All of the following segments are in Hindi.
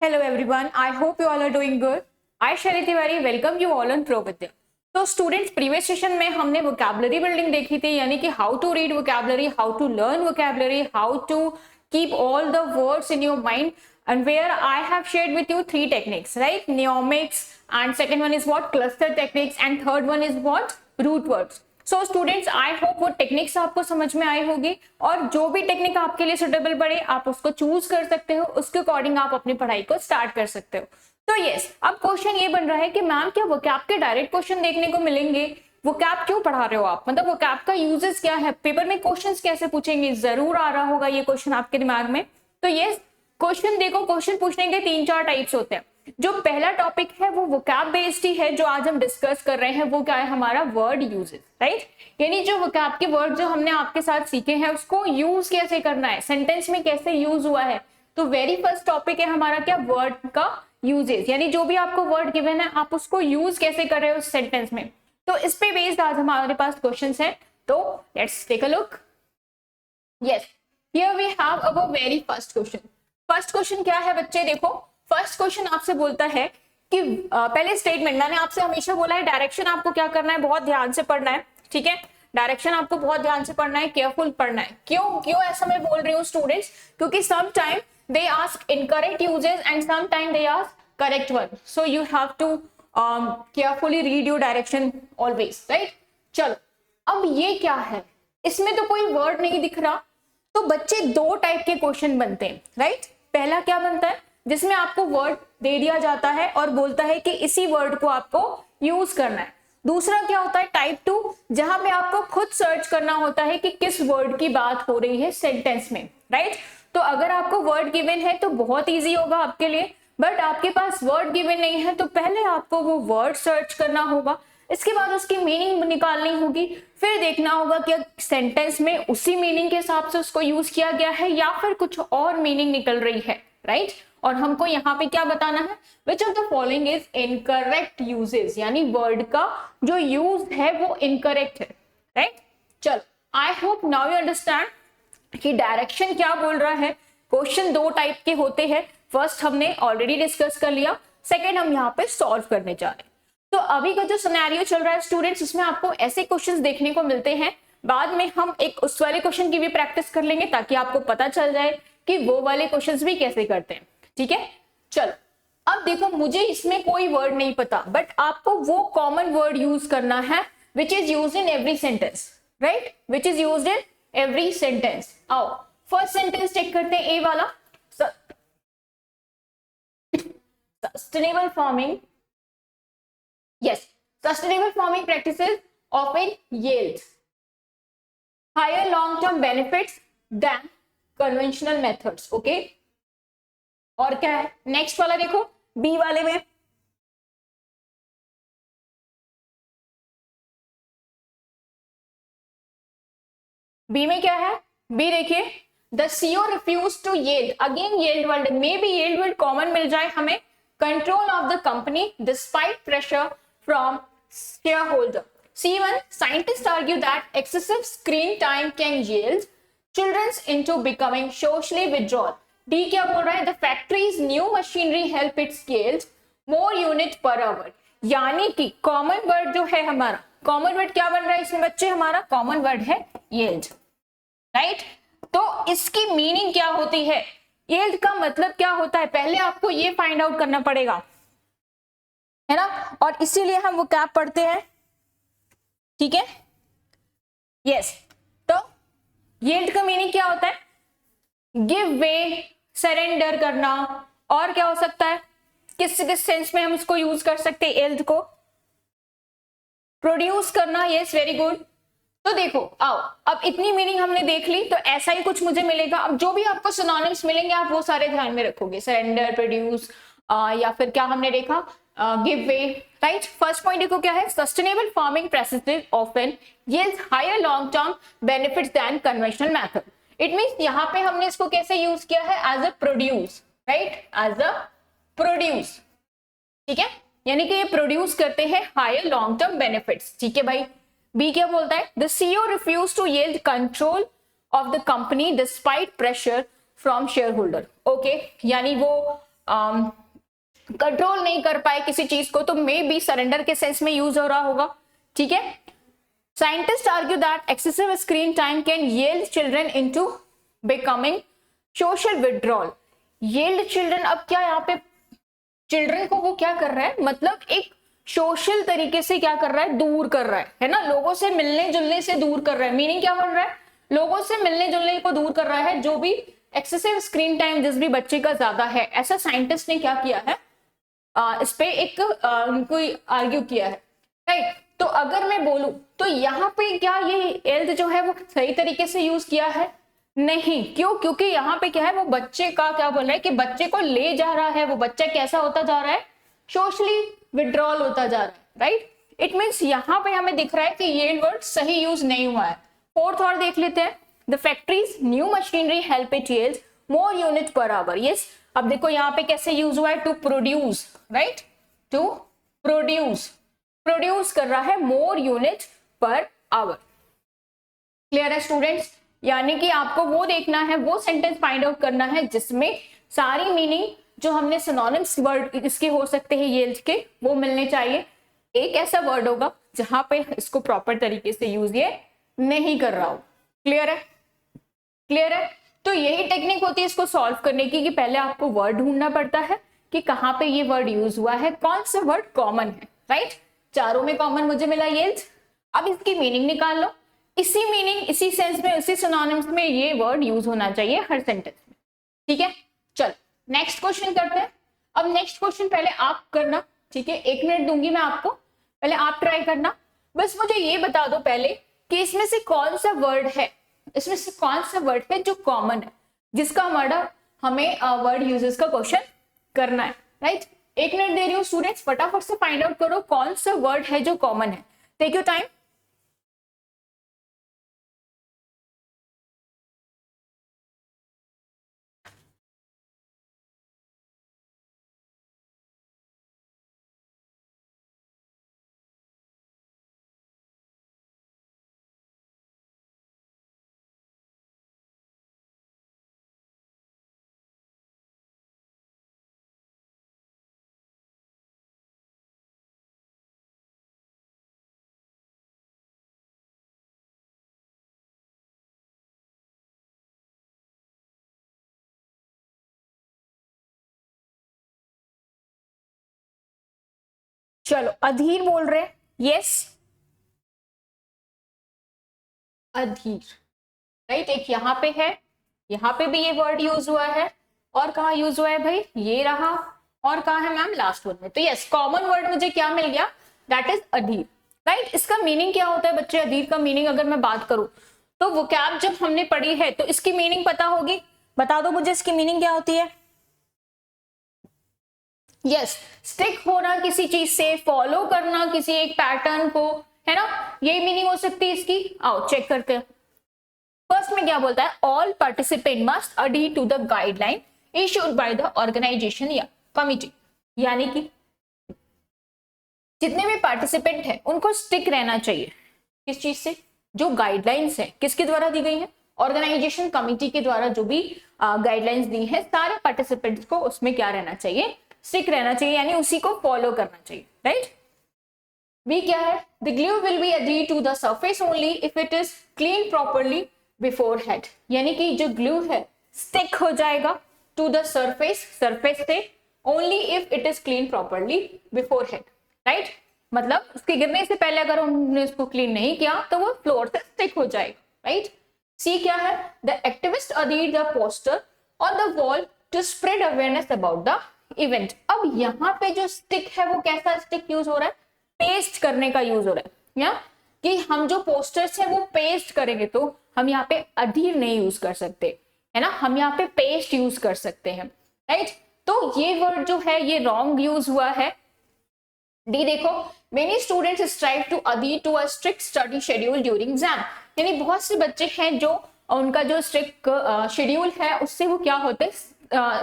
Hello everyone, I hope you all are doing good. I Sharri Tiwari welcome you all on ProVidya. तो स्टूडेंट्स प्रीवियस सेशन में हमने वोकैबुलरी बिल्डिंग देखी थी, यानी कि how to read vocabulary, how to learn vocabulary, how to keep all the words in your mind, and where I have shared with you three techniques, right? Mnemonics, and second one is what? Cluster techniques, and third one is what? Root words. So students I hope वो टेक्निक्स आपको समझ में आई होगी, और जो भी टेक्निक आपके लिए सुटेबल पड़े आप उसको चूज कर सकते हो, उसके अकॉर्डिंग आप अपनी पढ़ाई को स्टार्ट कर सकते हो। तो यस, अब क्वेश्चन ये बन रहा है कि मैम क्या वोकैब के डायरेक्ट क्वेश्चन देखने को मिलेंगे? वोकैब क्यों पढ़ा रहे हो आप, मतलब वोकैब का यूजेस क्या है, पेपर में क्वेश्चंस कैसे पूछेंगे? जरूर आ रहा होगा ये क्वेश्चन आपके दिमाग में। तो यस, क्वेश्चन देखो, क्वेश्चन पूछने के 3-4 टाइप्स होते हैं। जो पहला टॉपिक है वो वोकैब बेस्ड ही है, जो आज हम डिस्कस कर रहे हैं वो क्या है? हमारा वर्ड यूजेस, राइट? यानी जो वोकैब के वर्ड जो हमने आपके साथ सीखे हैं उसको यूज कैसे करना है, सेंटेंस में कैसे यूज हुआ है। तो वेरी फर्स्ट टॉपिक है हमारा क्या? वर्ड का यूजेस, यानी जो भी आपको वर्ड गिवन है आप उसको यूज कैसे कर रहे हो उस सेंटेंस में। तो इस पे बेस्ड आज हमारे पास क्वेश्चंस हैं, तो let's take a look. Yes, here we have our very first question. First question क्या है बच्चे? देखो, फर्स्ट क्वेश्चन आपसे बोलता है कि पहले स्टेटमेंट मैंने आपसे हमेशा बोला है, डायरेक्शन आपको क्या करना है? बहुत ध्यान से पढ़ना है, ठीक है? डायरेक्शन आपको बहुत ध्यान से पढ़ना है, केयरफुल पढ़ना है। क्यों ऐसा मैं बोल रही हूँ स्टूडेंट्स? क्योंकि some time they ask incorrect usages and some time they ask correct one, so you have to carefully read your direction always, right? चलो, अब ये क्या है? इसमें तो कोई वर्ड नहीं दिख रहा। तो बच्चे दो टाइप के क्वेश्चन बनते हैं, राइट? पहला क्या बनता है? जिसमें आपको वर्ड दे दिया जाता है और बोलता है कि इसी वर्ड को आपको यूज करना है। दूसरा क्या होता है? टाइप 2, जहां पे आपको खुद सर्च करना होता है कि किस वर्ड की बात हो रही है सेंटेंस में, राइट? तो अगर आपको वर्ड गिवन है तो बहुत इजी होगा आपके लिए, बट आपके पास वर्ड गिवन नहीं है तो पहले आपको वो वर्ड सर्च करना होगा, इसके बाद उसकी मीनिंग निकालनी होगी, फिर देखना होगा कि सेंटेंस में उसी मीनिंग के हिसाब से उसको यूज किया गया है या फिर कुछ और मीनिंग निकल रही है, राइट? और हमको यहाँ पे क्या बताना है? Which of the following is incorrect uses, यानी वर्ड का जो यूज है वो इनकरेक्ट है, राइट? चलो, I hope now you understand कि डायरेक्शन क्या बोल रहा है। क्वेश्चन दो टाइप के होते हैं, फर्स्ट हमने ऑलरेडी डिस्कस कर लिया, सेकेंड हम यहाँ पे सॉल्व करने जा रहे हैं। तो अभी का जो सिनेरियो चल रहा है स्टूडेंट्स, उसमें आपको ऐसे क्वेश्चंस देखने को मिलते हैं। बाद में हम एक उस वाले क्वेश्चन की भी प्रैक्टिस कर लेंगे ताकि आपको पता चल जाए कि वो वाले क्वेश्चंस भी कैसे करते हैं, ठीक है? चलो, अब देखो, मुझे इसमें कोई वर्ड नहीं पता, बट आपको वो कॉमन वर्ड यूज करना है which is used in every sentence, right? Which is used in every sentence. आओ फर्स्ट सेंटेंस चेक करते हैं, ए वाला, sustainable farming. Yes, sustainable farming practices often yield higher long-term benefits than conventional methods. Okay? और क्या है नेक्स्ट वाला? देखो बी वाले में, बी में क्या है? बी देखिए, the CEO refuse to yield, again yield word, may be yield word common मिल जाए हमें, control of the company despite pressure from shareholder. C1, scientists argue that excessive screen time can yield children into becoming socially withdrawal. D क्या बोल रहा है? The factory's new machinery help it scale more unit per hour. यानी कि कॉमन वर्ड जो है हमारा, कॉमन वर्ड क्या बन रहा है इसमें बच्चे? हमारा कॉमन वर्ड है yield, राइट? तो इसकी मीनिंग क्या होती है? yield का मतलब क्या होता है? पहले आपको ये फाइंड आउट करना पड़ेगा, है ना? और इसीलिए हम वो क्या पढ़ते हैं, ठीक है? यस, तो यील्ड का मीनिंग क्या होता है? गिव वे, सरेंडर करना, और क्या हो सकता है? किस किस सेंस में हम इसको यूज कर सकते हैं यील्ड को? प्रोड्यूस करना, यस, वेरी गुड। तो देखो, आओ, अब इतनी मीनिंग हमने देख ली, तो ऐसा ही कुछ मुझे मिलेगा। अब जो भी आपको सिनोनिम्स मिलेंगे आप वो सारे ध्यान में रखोगे, सरेंडर, प्रोड्यूस, या फिर क्या हमने देखा, give way, right? First point देखो क्या है? Sustainable farming practices often yield higher long term benefits than conventional method. It means यहाँ पे हमने इसको कैसे यूज किया है? As a produce, right? As a produce, ठीक है? यानी कि ये प्रोड्यूस करते हैं हायर लॉन्ग टर्म बेनिफिट्स, ठीक है भाई? बी क्या बोलता है? The CEO refuse to yield control of the company despite pressure from share holder. Okay, यानी वो कंट्रोल नहीं कर पाए किसी चीज को, तो मे बी सरेंडर के सेंस में यूज हो रहा होगा, ठीक है। Scientist argue that excessive screen time can yield children into becoming social withdrawal. yield children, अब क्या यहाँ पे चिल्ड्रन को वो क्या कर रहा है, मतलब एक सोशल तरीके से क्या कर रहा है, दूर कर रहा है ना, लोगों से मिलने जुलने से दूर कर रहा है। मीनिंग क्या बन रहा है, लोगों से मिलने जुलने को दूर कर रहा है। जो भी एक्सेसिव स्क्रीन टाइम जिस भी बच्चे का ज्यादा है, ऐसा साइंटिस्ट ने क्या किया है, इस पे एक कोई आर्ग्यू किया है, राइट। तो अगर मैं बोलूं तो यहाँ पे क्या ये हेल्थ जो है वो सही तरीके से यूज किया है, नहीं। क्यों, क्योंकि यहाँ पे क्या है, वो बच्चे का क्या बोल रहा है कि बच्चे को ले जा रहा है, वो बच्चा कैसा होता जा रहा है, सोशली विड्रॉल होता जा रहा है, राइट। इट मीन्स यहाँ पे हमें दिख रहा है कि ये वर्ड सही यूज नहीं हुआ है। फोर्थ और देख लेते हैं, the factories new machinery help it yield more unit per hour. Yes, अब देखो यहाँ पे कैसे यूज हुआ है, to produce, right, to produce, produce कर रहा है more unit per hour. Clear है स्टूडेंट्स, यानी कि आपको वो देखना है, वो सेंटेंस फाइंड आउट करना है जिसमें सारी मीनिंग जो हमने सिनोनिम्स वर्ड इसके हो सकते हैं येल्ड के, वो मिलने चाहिए। एक ऐसा वर्ड होगा जहां पे इसको प्रॉपर तरीके से यूज ये नहीं कर रहा हो। क्लियर है, क्लियर है। तो यही टेक्निक होती है इसको सॉल्व करने की, कि पहले आपको वर्ड ढूंढना पड़ता है कि कहाँ पे ये वर्ड यूज हुआ है, कौन सा वर्ड कॉमन है, राइट। चारों में कॉमन मुझे मिला येल्ड, अब इसकी मीनिंग निकाल लो। इसी मीनिंग, इसी सेंस में, इसी सिनोनिम्स में ये वर्ड यूज होना चाहिए हर सेंटेंस में, ठीक है। चलो नेक्स्ट क्वेश्चन करते हैं। अब नेक्स्ट क्वेश्चन पहले आप करना, ठीक है, 1 मिनट दूंगी मैं आपको, पहले आप ट्राई करना। बस मुझे ये बता दो पहले कि इसमें से कौन सा वर्ड है, इसमें से कौन सा वर्ड है जो कॉमन है, जिसका हमारा हमें वर्ड यूजेस का क्वेश्चन करना है, राइट। 1 मिनट दे रही हूँ स्टूडेंट्स, फटाफट से फाइंड आउट करो कौन सा वर्ड है जो कॉमन है। Take your time. चलो अधीर बोल रहे हैं, यस, अधीर, राइट। एक यहाँ पे है, यहाँ पे भी ये वर्ड यूज हुआ है, और कहाँ यूज हुआ है भाई, ये रहा, और कहाँ है मैम, लास्ट वन में। तो यस, कॉमन वर्ड मुझे क्या मिल गया, दैट इज अधीर, राइट। इसका मीनिंग क्या होता है बच्चे, अधीर का मीनिंग अगर मैं बात करूं तो वोकैब जब हमने पढ़ी है तो इसकी मीनिंग पता होगी, बता दो मुझे इसकी मीनिंग क्या होती है। यस, स्टिक होना किसी चीज से, फॉलो करना किसी एक पैटर्न को, है ना, यही मीनिंग हो सकती है इसकी। आओ चेक करते हैं। फर्स्ट में क्या बोलता है, all participant must adhere to the guideline issued by the organisation या कमिटी। यानी कि जितने भी पार्टिसिपेंट है उनको स्टिक रहना चाहिए किस चीज से, जो गाइडलाइंस है किसके द्वारा दी गई है, ऑर्गेनाइजेशन कमिटी के द्वारा जो भी गाइडलाइंस दी है, सारे पार्टिसिपेंट्स को उसमें क्या रहना चाहिए, स्टिक रहना चाहिए, यानी उसी को फॉलो करना चाहिए, राइट। बी क्या है, the glue will be adhered to the surface only if it is clean properly beforehand. यानी कि जो ग्लू है स्टिक हो जाएगा टू द सरफेस, सरफेस से, only if it is clean properly beforehand, right. मतलब उसके गिरने से पहले अगर उन्होंने उसको क्लीन नहीं किया तो वो फ्लोर से स्टिक हो जाएगा, राइट। सी क्या है, the activist adhered the poster on the wall to spread awareness about the event. अब यहाँ पे जो स्टिक है वो कैसा स्टिक यूज हो रहा है, पेस्ट करने का यूज हो रहा है, या कि हम जो पोस्टर्स है वो पेस्ट करेंगे, तो हम यहाँ पे अधीर नहीं यूज कर सकते, है ना, हम यहाँ पे पेस्ट यूज कर सकते हैं, राइट। तो ये वर्ड जो है ये रॉन्ग यूज हुआ है। डी देखो, many students strive to adhere to a strict study schedule during exam. यानी बहुत से बच्चे हैं जो उनका जो स्ट्रिक्ट शेड्यूल है उससे वो क्या होते हैं,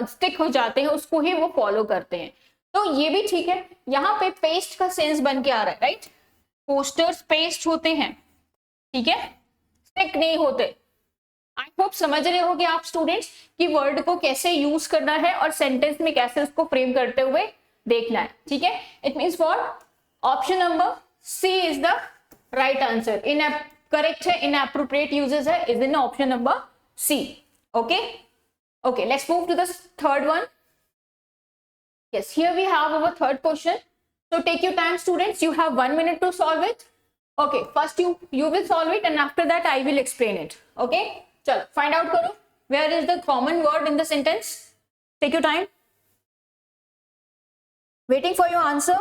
स्टिक हो जाते हैं, उसको ही वो फॉलो करते हैं। तो ये भी ठीक है, यहाँ पे पेस्ट का सेंस बन के आ रहा है, राइट। पोस्टर्स पेस्ट होते हैं, ठीक है, स्टिक नहीं होते, आई होप समझ रहे होगे आप स्टूडेंट्स कि वर्ड को कैसे यूज करना है और सेंटेंस में कैसे उसको फ्रेम करते हुए देखना है, ठीक है। It means for option number C is the right answer. Incorrect है, इन अप्रोप्रिएट यूजेस है, is in option number C. Okay okay, let's move to the third one. Yes, here we have our third question. So take your time, students. You have 1 minute to solve it. Okay, first you will solve it, and after that I will explain it. Okay, chalo find out karo. Where is the common word in the sentence? Take your time. Waiting for your answer.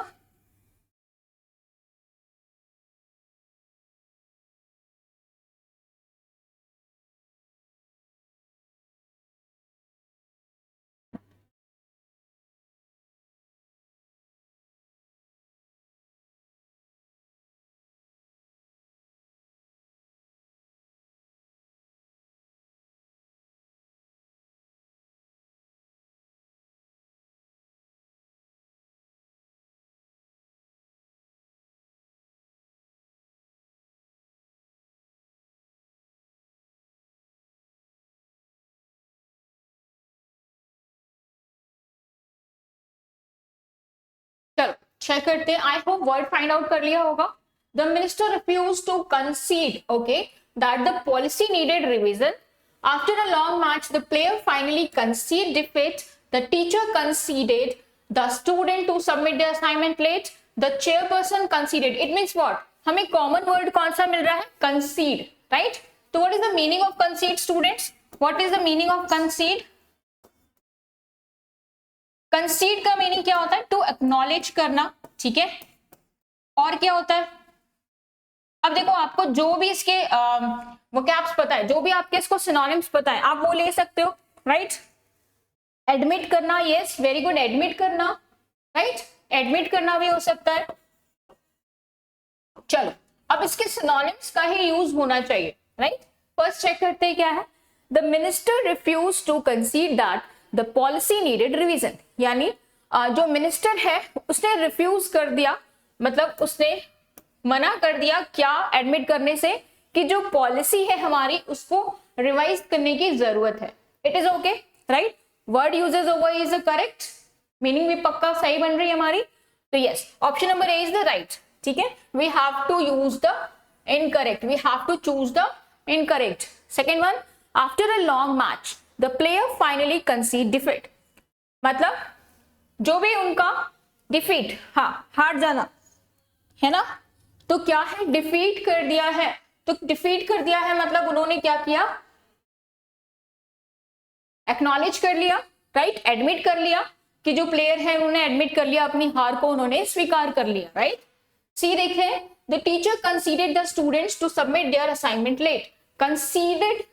चलो चेक करते हैं। I hope word find out कर लिया होगा। The minister refuse to concede, okay, that the policy needed revision. After a long match the player finally concede defeat. The teacher conceded the student to submit the assignment late. The chairperson conceded. It means what? हमें कॉमन वर्ड कौन सा मिल रहा है? Concede, right. तो what is the meaning of concede students? What is the meaning of कंसीड? कंसीड का मीनिंग क्या होता है? टू एक्नॉलेज करना, ठीक है। और क्या होता है? अब देखो, आपको जो भी इसके वोकैब्स पता है, जो भी आपके इसको सिनोनिम्स पता है, आप वो ले सकते हो, राइट। एडमिट करना, यस वेरी गुड, एडमिट करना, राइट, एडमिट करना भी हो सकता है। चलो अब इसके सिनोनिम्स का ही यूज होना चाहिए, राइट। फर्स्ट चेक करते हैं क्या है। The minister refuse to concede that the policy needed revision. यानी जो मिनिस्टर है उसने रिफ्यूज कर दिया, मतलब उसने मना कर दिया क्या? एडमिट करने से कि जो पॉलिसी है हमारी उसको रिवाइज करने की जरूरत है। It is okay, right. Word usage over is correct, meaning भी पक्का सही बन रही है हमारी। तो yes, option number A is the right, ठीक है। We have to use the incorrect, we have to choose the incorrect. Second one, after a long match the player finally concede defeat. मतलब जो भी उनका डिफीट, हाँ, हार जाना है ना, तो क्या है? डिफीट कर दिया है। तो डिफीट कर दिया है मतलब उन्होंने क्या किया? एक्नॉलेज कर लिया, राइट, एडमिट कर लिया कि जो प्लेयर है उन्होंने एडमिट कर लिया, अपनी हार को उन्होंने स्वीकार कर लिया, राइट। सी देखें, the teacher conceded the students to submit their assignment late. Conceded,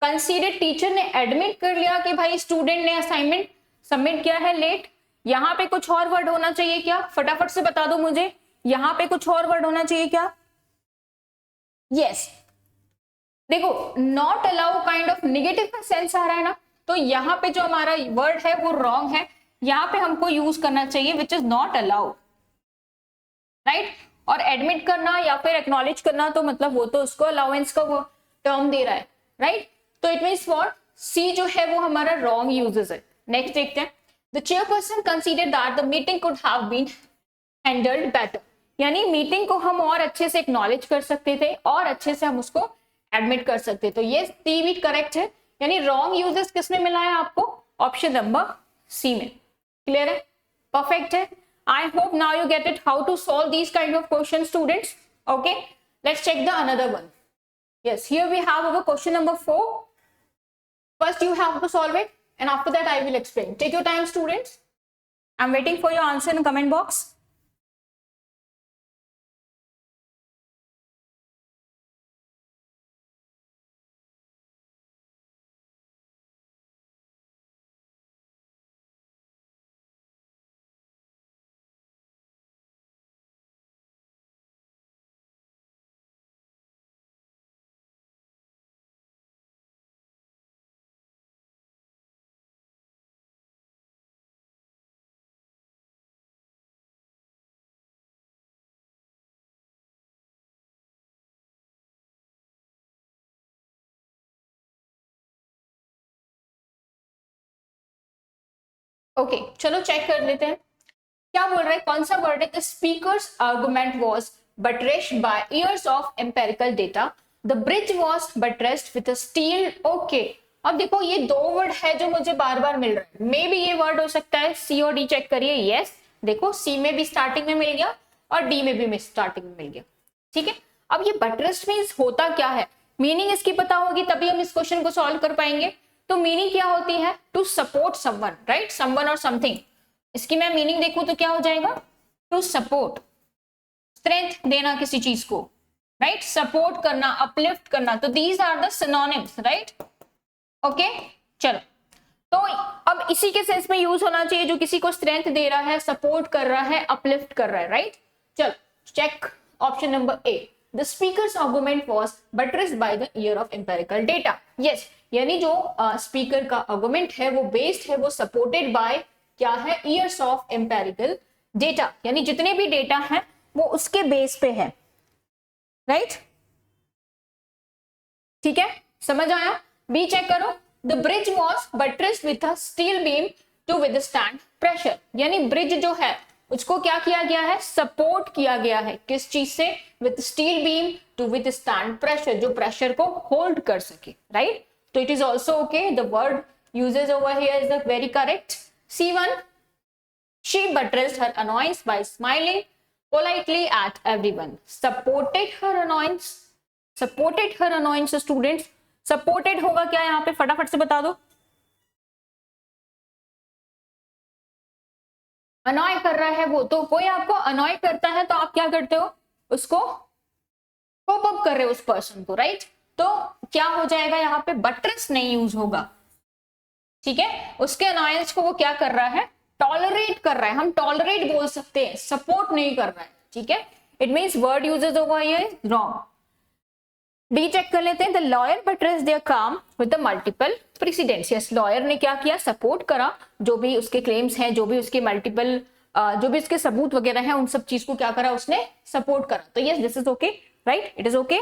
conceded teacher ने एडमिट कर लिया कि भाई स्टूडेंट ने असाइनमेंट सबमिट किया है लेट। यहां पे कुछ और वर्ड होना चाहिए क्या? फटाफट से बता दो मुझे, यहां पे कुछ और वर्ड होना चाहिए क्या? यस, देखो, not allow kind of negative का सेंस आ रहा है ना, तो यहाँ पे जो हमारा वर्ड है वो रॉन्ग है। यहाँ पे हमको यूज करना चाहिए which is not allow, right. और एडमिट करना या फिर एक्नॉलेज करना, तो मतलब वो तो उसको अलाउंस का वो टर्म दे रहा है, राइट। तो इट मीन्स व्हाट? सी जो है वो हमारा रॉन्ग यूजेस है। नेक्स्ट देखते हैं। The chairperson considered that the meeting could have been handled better. यानी मीटिंग को हम और अच्छे से एक्नॉलेज कर सकते थे और अच्छे से हम उसको एडमिट कर सकते। तो ये सी भी करेक्ट है, यानी रॉन्ग यूजेस किसमें मिला है आपको? ऑप्शन नंबर सी में। क्लियर है? परफेक्ट है। I hope now you get it how to solve these kind of question students. Okay, let's check the another one. Yes, here we have our question number 4। First you have to solve it and after that I will explain. Take your time students. I'm waiting for your answer in the comment box. Okay चलो चेक कर लेते हैं क्या बोल रहा है, कौन सा वर्ड है। The speaker's argument was buttressed by years of empirical data, the bridge was buttressed with a steel. Okay अब देखो ये दो वर्ड है जो मुझे बार बार मिल रहा है, मे बी ये वर्ड हो सकता है सी और डी, चेक करिए। यस देखो सी में भी स्टार्टिंग में मिल गया और डी में भी स्टार्टिंग में मिल गया, ठीक है। अब ये बटरेस्ड मींस होता क्या है, मीनिंग इसकी पता होगी तभी हम इस क्वेश्चन को सॉल्व कर पाएंगे। तो मीनिंग क्या होती है, to support someone, right, someone और समथिंग। इसकी मैं मीनिंग देखूं तो क्या हो जाएगा, टू सपोर्ट, स्ट्रेंथ देना किसी चीज को, राइट, सपोर्ट करना, अपलिफ्ट करना। तो these are the synonyms, right. Okay चलो, तो अब इसी के सेंस में यूज होना चाहिए, जो किसी को स्ट्रेंथ दे रहा है, सपोर्ट कर रहा है, अपलिफ्ट कर रहा है, राइट। चलो check option number A, the speaker's argument was buttressed by the year of empirical data. Yes यानी जो स्पीकर का आर्गुमेंट है वो बेस्ड है, वो सपोर्टेड बाय क्या है, ईयर्स ऑफ एम्पेरिकल डेटा, यानी जितने भी डेटा हैं वो उसके बेस पे है, राइट। ठीक है समझ आया। बी चेक करो, the bridge was buttressed with a steel beam to withstand pressure, यानी ब्रिज जो है उसको क्या किया गया है, सपोर्ट किया गया है, किस चीज से, with steel beam to withstand pressure, जो प्रेशर को होल्ड कर सके, राइट। तो it is also okay, the word usage over here is the very correct. C1, she buttressed her annoyance by smiling politely at everyone. Supported her annoyance. Supported her annoyance, students. Supported होगा क्या यहाँ पे, फटाफट से बता दो। अनॉय कर रहा है वो, तो कोई आपको अनॉय करता है तो आप क्या करते हो, उसको कोप अप कर रहे हो उस पर्सन को, राइट। तो क्या हो जाएगा यहाँ पे, बटरेस नहीं यूज होगा, ठीक है। उसके अनॉयंस को वो क्या कर रहा है, टॉलरेट कर रहा है, हम टॉलरेट बोल सकते हैं, सपोर्ट नहीं कर रहा है, ठीक है। इट मींस वर्ड यूजेस होगा ये रॉन्ग। डी चेक कर लेते हैं, the lawyer buttressed their claim with the multiple precedents. Yes lawyer ने क्या किया, सपोर्ट करा, जो भी उसके क्लेम्स हैं, जो भी उसके मल्टीपल जो भी उसके सबूत वगैरह हैं, उन सब चीज को क्या करा उसने, सपोर्ट करा। तो yes this is okay, right, it is okay.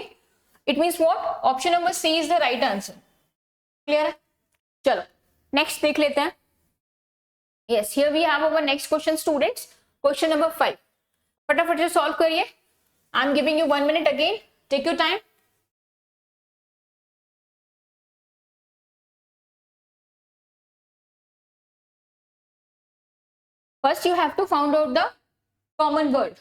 It means what, option number C is the right answer. Clear है, चलो नेक्स्ट देख लेते हैं। Yes here we have our next question students, question number 5। फटाफट से सॉल्व करिए। I am giving you 1 minute again, take your time. First you have to found out the common word.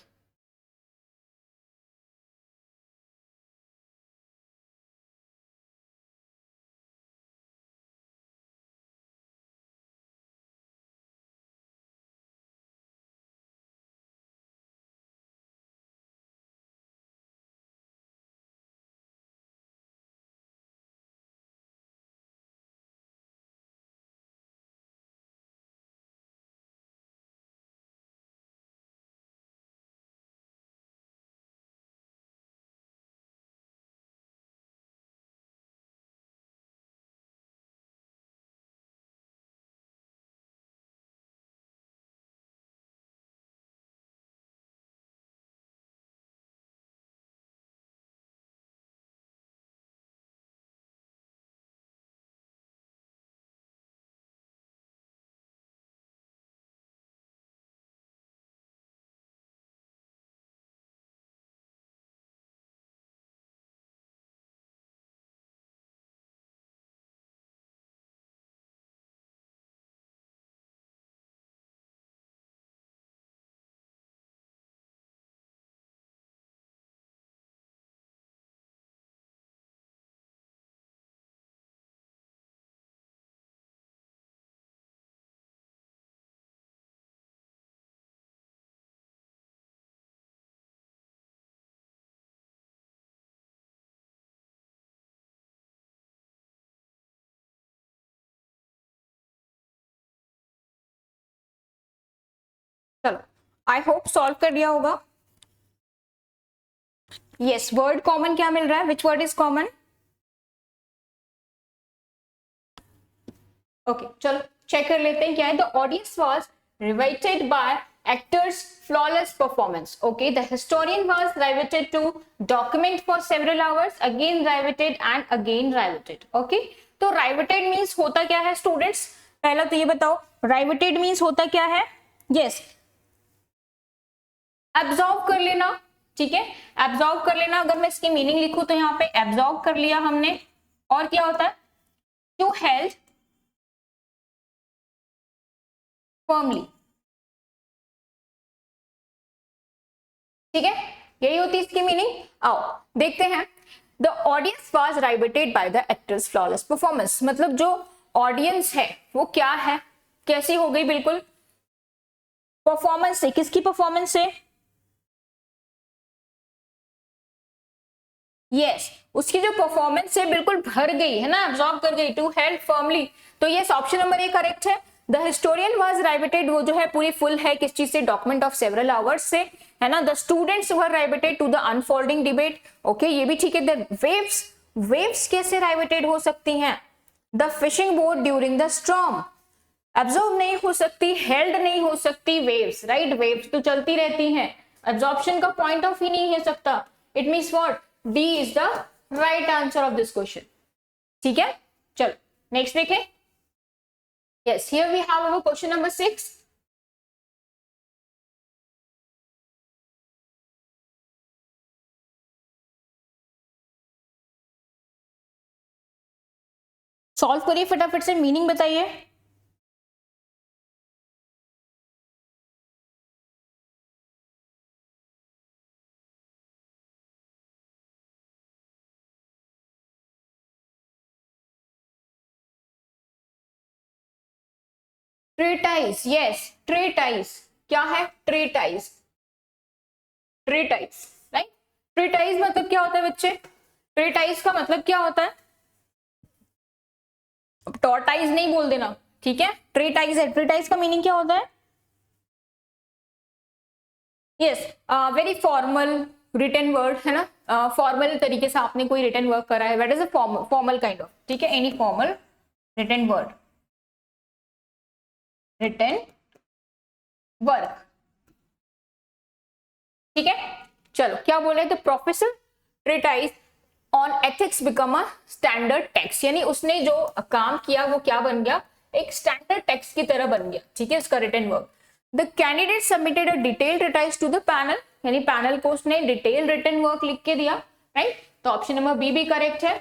चलो आई होप सॉल्व कर दिया होगा। यस वर्ड कॉमन क्या मिल रहा है, which word is common. Okay चलो चेक कर लेते हैं क्या है। The audience was riveted by actors flawless performance. Okay, the historian was riveted to document for several hours, again riveted and again riveted. Okay, तो riveted means होता क्या है स्टूडेंट्स, पहला तो ये बताओ राइवेटेड मीन्स होता क्या है, यस एब्जॉर्ब कर लेना, ठीक है, एब्जॉर्ब कर लेना। अगर मैं इसकी मीनिंग लिखूं तो यहाँ पे एब्जॉर्ब कर लिया हमने, और क्या होता है, टू हेल्ड फर्मली, ठीक है, यही होती है इसकी मीनिंग। आओ देखते हैं। The audience was riveted by the actor's flawless performance, मतलब जो ऑडियंस है वो क्या है, कैसी हो गई, बिल्कुल परफॉर्मेंस से, किसकी परफॉर्मेंस से, यस उसकी जो परफॉर्मेंस है बिल्कुल भर गई है ना, एब्जॉर्ब कर गई, टू हेल्ड फर्मली, तो yes option number A correct है। द हिस्टोरियन वाज राइवेटेड, वो जो है पूरी फुल है किस चीज से, डॉक्यूमेंट ऑफ सेवरल आवर्स से, है ना। The students were riveted to the unfolding debate, okay ये भी ठीक है। द वेव्स, वेव्स कैसे राइवेटेड हो सकती हैं, the fishing boat during the storm, absorb नहीं हो सकती, हेल्ड नहीं हो सकती, वेव्स, राइट, वेव्स तो चलती रहती हैं, एब्जॉर्प्शन का पॉइंट ऑफ ही नहीं है सकता, it means what, D is the right answer of this question, ठीक है। चलो नेक्स्ट देखें, yes here we have our question number 6। Solve करिए फटाफट से, मीनिंग बताइए। ट्रेटाइज, यस ट्रेटाइज, क्या है ट्रेटाइज, ट्रेटाइज, राइट। ट्रेटाइज मतलब क्या होता है बच्चे, ट्रेटाइज का मतलब क्या होता है, टॉर्टाइज नहीं बोल देना, ठीक है, ट्रेटाइज है। ट्रेटाइज का मीनिंग क्या होता है, yes very formal written word, है ना, फॉर्मल तरीके से आपने कोई रिटन वर्क करा है, that is a formal kind of, ठीक है, any formal written word, written work, ठीक है। चलो क्या बोल रहे थे, professor treatise on ethics become a standard text, यानी उसने जो काम किया वो क्या बन गया, एक स्टैंडर्ड टेक्स्ट की तरह बन गया, ठीक है, इसका written work. The candidate submitted a detail treatise to the panel, यानी पैनल को उसने डिटेल रिटन वर्क लिख के दिया, राइट, तो ऑप्शन नंबर बी भी करेक्ट है।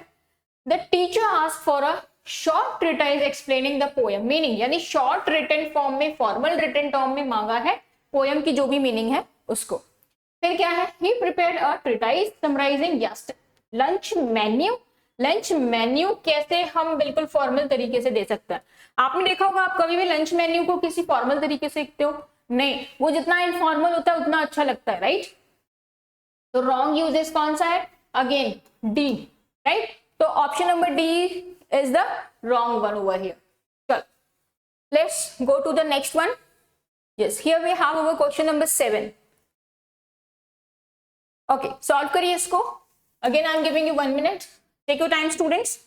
The teacher asked for a short treatise explaining the poem, meaning यानी शॉर्ट रिटन फॉर्म में, फॉर्मल रिटन टर्म में मांगा है पोएम की जो भी मीनिंग है उसको। फिर क्या है, he prepared a treatise summarising lunch menu, lunch menu कैसे हम बिल्कुल फॉर्मल तरीके से दे सकते हैं, आपने देखा होगा, आप कभी भी लंच मेन्यू को किसी फॉर्मल तरीके से लिखते हो, नहीं, वो जितना इनफॉर्मल होता है उतना अच्छा लगता है, राइट। तो रॉन्ग यूजेस कौन सा है, अगेन डी, राइट, तो option number D is the wrong one over here. चल let's go to the next one, yes here we have our question number 7। Okay solve करिए इसको, again I am giving you 1 minute, take your time students.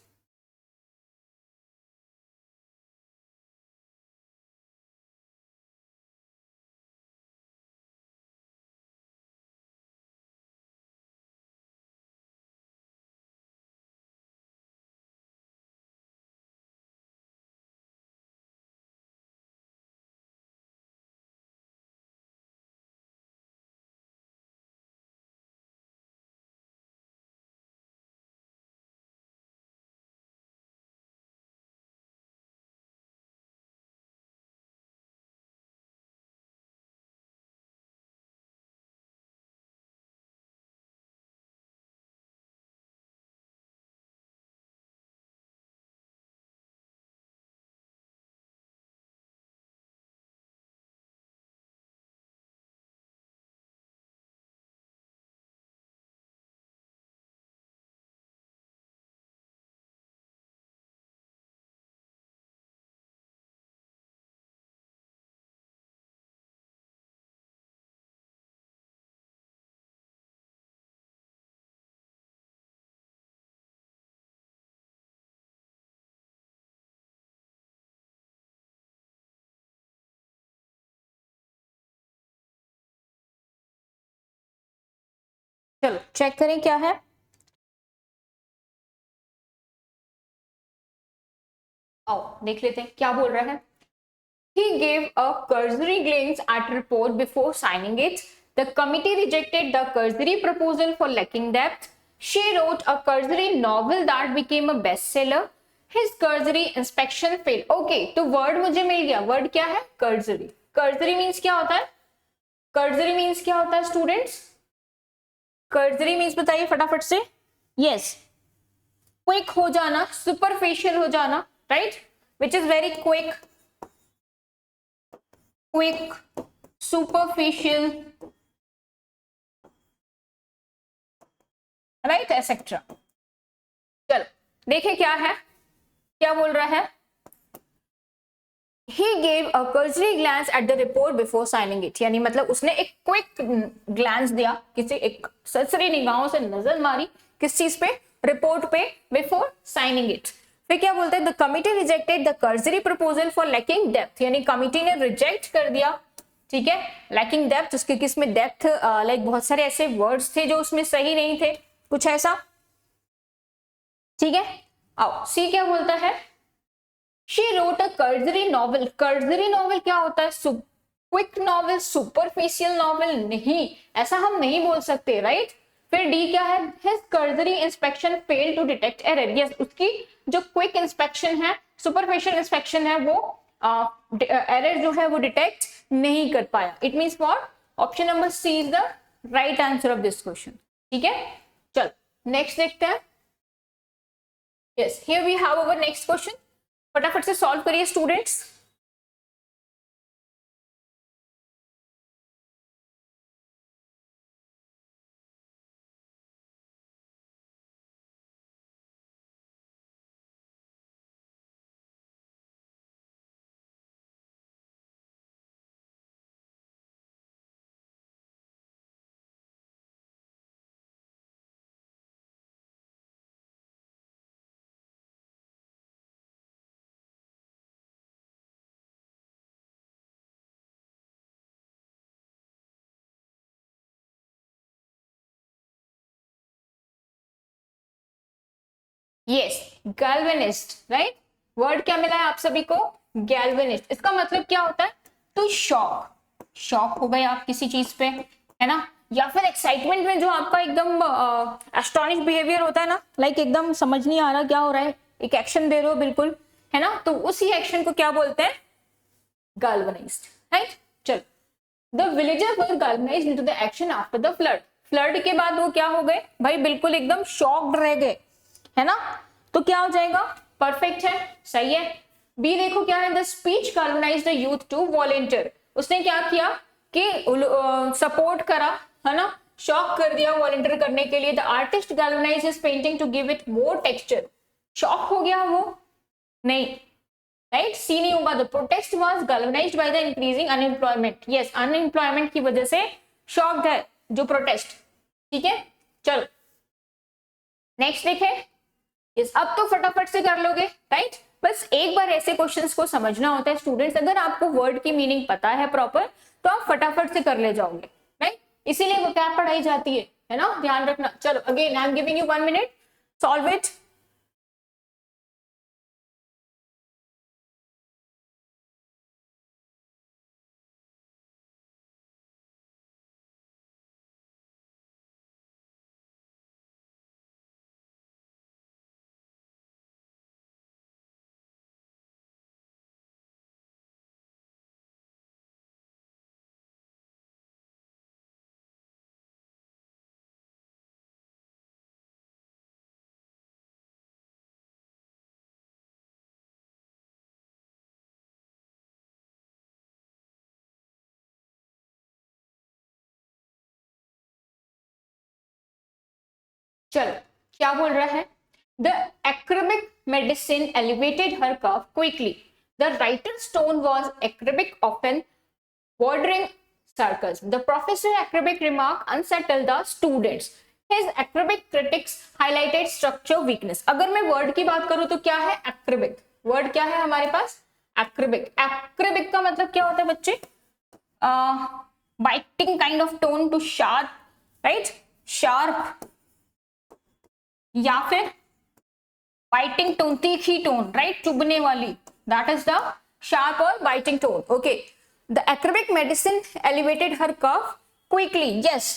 चलो चेक करें क्या है, आओ देख लेते हैं क्या बोल रहा है। He gave a cursory glance at report before signing it. The committee rejected the cursory proposal for lacking depth. She wrote a cursory novel that became a bestseller. His cursory inspection failed. Okay, तो word मुझे मिल गया. word क्या है? cursory. cursory means क्या होता है? cursory means क्या होता है स्टूडेंट्स? cursory means बताइए फटाफट से. yes, quick हो जाना, superficial हो जाना, right? which is very quick, superficial, right, etc. चलो देखे क्या है, क्या बोल रहा है. He gave a cursory glance at the report before signing it. यानी मतलब उसने एक क्विक ग्लांस दिया, किसी एक सरसरी निगाहों से नजर मारी किस चीज पे, रिपोर्ट पे, बिफोर साइनिंग इट. फिर क्या बोलते हैं, the committee rejected the cursory proposal for lacking depth. यानी कमिटी ने रिजेक्ट कर दिया, ठीक है, लैकिंग डेप्थ, उसके किसमें डेप्थ, लाइक बहुत सारे ऐसे वर्ड्स थे जो उसमें सही नहीं थे, कुछ ऐसा, ठीक है. आओ सी क्या बोलता है, she wrote a cursory novel. Cursory novel क्या होता है, क्विक नॉवल, सुपरफिशियल नॉवल नहीं, ऐसा हम नहीं बोल सकते, राइट. फिर डी क्या है, his cursory inspection fail to detect error. Yes, उसकी जो क्विक इंस्पेक्शन है, सुपरफिशियल इंस्पेक्शन है, वो एरर जो है वो डिटेक्ट नहीं कर पाया. It means what, option number C is the right answer of this question. ठीक है, चल नेक्स्ट देखते हैं. Yes, here we have our next question. फटाफट से सॉल्व करिए स्टूडेंट्स. यस, गैल्वेनिस्ट, राइट. वर्ड क्या मिला है आप सभी को, गैल्वेनिस्ट. इसका मतलब क्या होता है, तो शॉक हो गए आप किसी चीज पे, है ना, या फिर एक्साइटमेंट में जो आपका एकदम एस्टोनिश बिहेवियर होता है ना, लाइक एकदम समझ नहीं आ रहा क्या हो रहा है, एक एक्शन दे रहे हो बिल्कुल, है ना, तो उसी एक्शन को क्या बोलते हैं, गैल्वेनाइज्ड, राइट. चलो, the villagers were galvanized into the action after the flood. Flood के बाद वो क्या हो गए भाई, बिल्कुल एकदम शॉक्ड रह गए, है ना, तो क्या हो जाएगा, परफेक्ट है, सही है. बी देखो क्या है, the speech galvanized the youth to volunteer. उसने क्या किया कि सपोर्ट करा, है ना, शॉक कर दिया वॉलंटियर करने के लिए. The artist galvanized his painting to give it more texture. Shock हो गया वो, नहीं, राइट, सी नहीं होगा. The protest was galvanized by the increasing unemployment. Yes, unemployment की वजह से शॉक्ड है जो प्रोटेस्ट. ठीक है, चलो नेक्स्ट देखें. यस, अब तो फटाफट से कर लोगे, राइट. बस एक बार ऐसे क्वेश्चंस को समझना होता है स्टूडेंट्स. अगर आपको वर्ड की मीनिंग पता है प्रॉपर, तो आप फटाफट से कर ले जाओगे, राइट. इसीलिए वो क्या पढ़ाई जाती है ना, ध्यान रखना. चलो again I am giving you 1 minute, solve it. चलो क्या बोल रहा है, the acrobic medicine elevated her curve quickly. The writer's tone was acrobic, often bordering sarcasm. The professor acrobic remark unsettled the students. His acrobic critics highlighted structure weakness. अगर मैं वर्ड की बात करूं तो क्या है, acrobic. वर्ड क्या है हमारे पास, acrobic. acrobic का मतलब क्या होता है बच्चे, biting kind of tone to sharp, right, sharp, या फिर बाइटिंग टोन, तीखी टोन, राइट, चुभने वाली, that is the sharp or biting tone. Okay, the acerbic medicine elevated her cough quickly. Yes,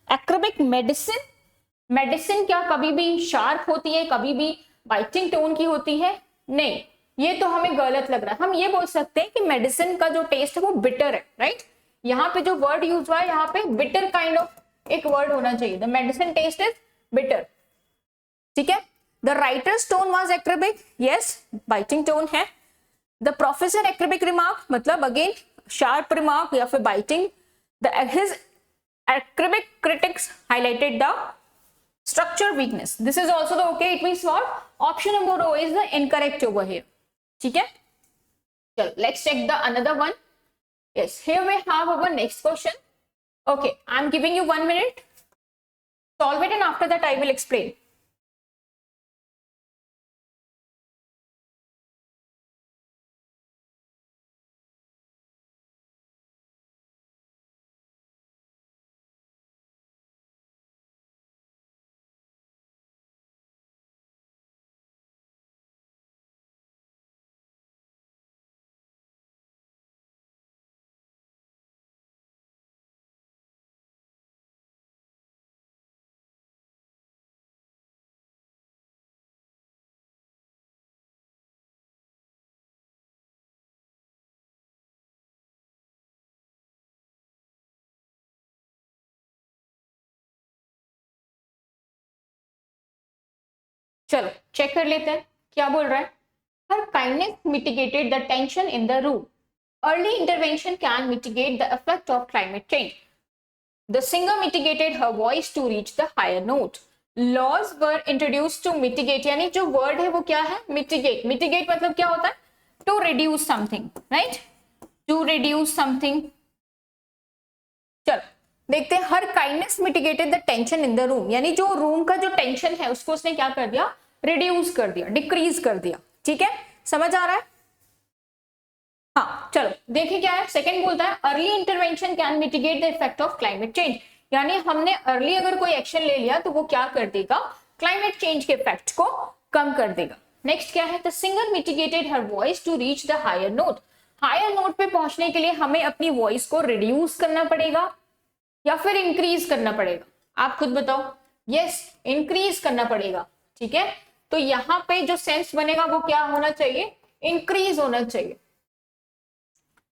acerbic medicine क्या कभी भी sharp होती है, कभी भी biting tone की होती है? नहीं, ये तो हमें गलत लग रहा है। हम ये बोल सकते हैं कि मेडिसिन का जो टेस्ट है वो बिटर है, राइट? यहाँ पे जो वर्ड यूज हुआ है, यहाँ पे बिटर काइंड ऑफ एक वर्ड होना चाहिए। The medicine taste is bitter, ठीक है। The writer's tone was acerbic, yes, biting tone है। द प्रोफेसर एक्रेबिक रिमार्क मतलब अगेन शार्प रिमार्क या फिर biting. His acrebic critics highlighted the structure weakness. This is also the okay. It means what? Option number O is the incorrect over here. ठीक है, चलो let's check the another one. Yes, here we have our next question. Okay, I'm giving you 1 minute. Solve it and after that I will explain. चलो चेक कर लेते हैं क्या बोल रहा है। Her kindness mitigated the tension in the room. Early intervention can mitigate the effect of climate change. The singer mitigated her voice to reach the higher note. Laws were introduce to mitigate, यानी जो वर्ड है वो क्या है? मिटिगेट। मिटिगेट मतलब क्या होता है? To reduce something, right? To reduce something. चलो देखते हैं। Her kindness mitigated the tension in the room, यानी जो रूम का जो टेंशन है उसको उसने क्या कर दिया? रिड्यूस कर दिया, डिक्रीज कर दिया। ठीक है, समझ आ रहा है? हाँ, चलो देखिए क्या है। सेकंड बोलता है early intervention can mitigate the effect of climate change, यानी हमने अर्ली अगर कोई एक्शन ले लिया तो वो क्या कर देगा? क्लाइमेट चेंज के इफेक्ट को कम कर देगा। नेक्स्ट क्या है? The singer mitigated her voice to reach the higher note. Higher note पे पहुंचने के लिए हमें अपनी वॉइस को रिड्यूस करना पड़ेगा या फिर इंक्रीज करना पड़ेगा? आप खुद बताओ। यस, इंक्रीज करना पड़ेगा। ठीक है, तो यहाँ पे जो सेंस बनेगा वो क्या होना चाहिए? इंक्रीज होना चाहिए।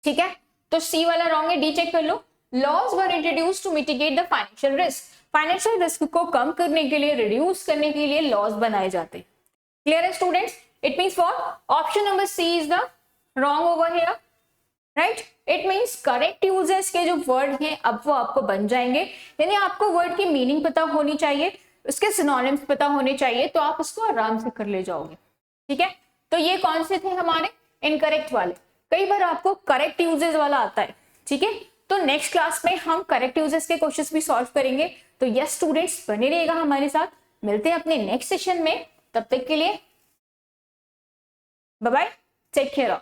ठीक है, तो सी वाला रॉन्ग है, डी चेक कर लो। Laws were introduce to mitigate the financial risk. Financial risk को कम करने के लिए, रिड्यूस करने के लिए लॉज बनाए जाते हैं। क्लियर है students? It means what? Option number C is the wrong over here, right? It means correct usages के जो वर्ड हैं अब वो आपको बन जाएंगे, यानी आपको वर्ड की मीनिंग पता होनी चाहिए, उसके सिनोनिम्स पता होने चाहिए, तो आप उसको आराम से कर ले जाओगे। ठीक है, तो ये कौन से थे हमारे? इनकरेक्ट वाले। कई बार आपको करेक्ट यूजेस वाला आता है। ठीक है, तो नेक्स्ट क्लास में हम करेक्ट यूजेस के क्वेश्चंस भी सॉल्व करेंगे। तो यस स्टूडेंट्स, बने रहिएगा हमारे साथ। मिलते हैं अपने नेक्स्ट सेशन में, तब तक के लिए बाय बाय, टेक केयर।